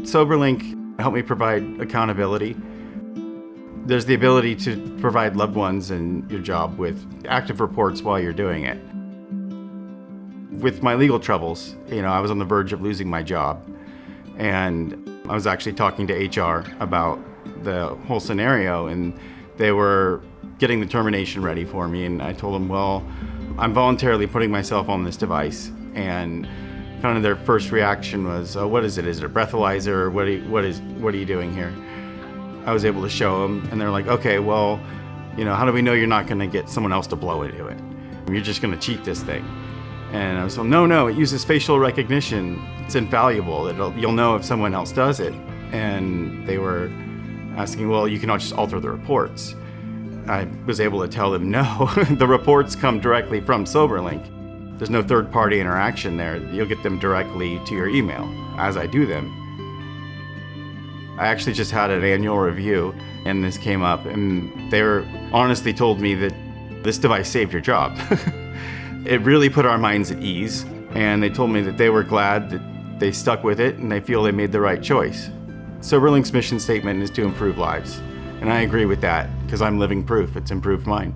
Soberlink helped me provide accountability. There's the ability to provide loved ones and your job with active reports while you're doing it. With my legal troubles, I was on the verge of losing my job, and I was actually talking to HR about the whole scenario, and they were getting the termination ready for me, and I told them, well, I'm voluntarily putting myself on this device, and kind of their first reaction was, oh, what is it? Is it a breathalyzer? What are you doing here? I was able to show them, and they're like, okay, well, how do we know you're not going to get someone else to blow into it? You're just going to cheat this thing. And I was like, no, it uses facial recognition. It's invaluable. You'll know if someone else does it. And they were asking, well, you cannot just alter the reports. I was able to tell them, no, the reports come directly from Soberlink. There's no third-party interaction there. You'll get them directly to your email as I do them. I actually just had an annual review, and this came up, and they honestly told me that this device saved your job. It really put our minds at ease, and they told me that they were glad that they stuck with it, and they feel they made the right choice. Soberlink's mission statement is to improve lives, and I agree with that because I'm living proof it's improved mine.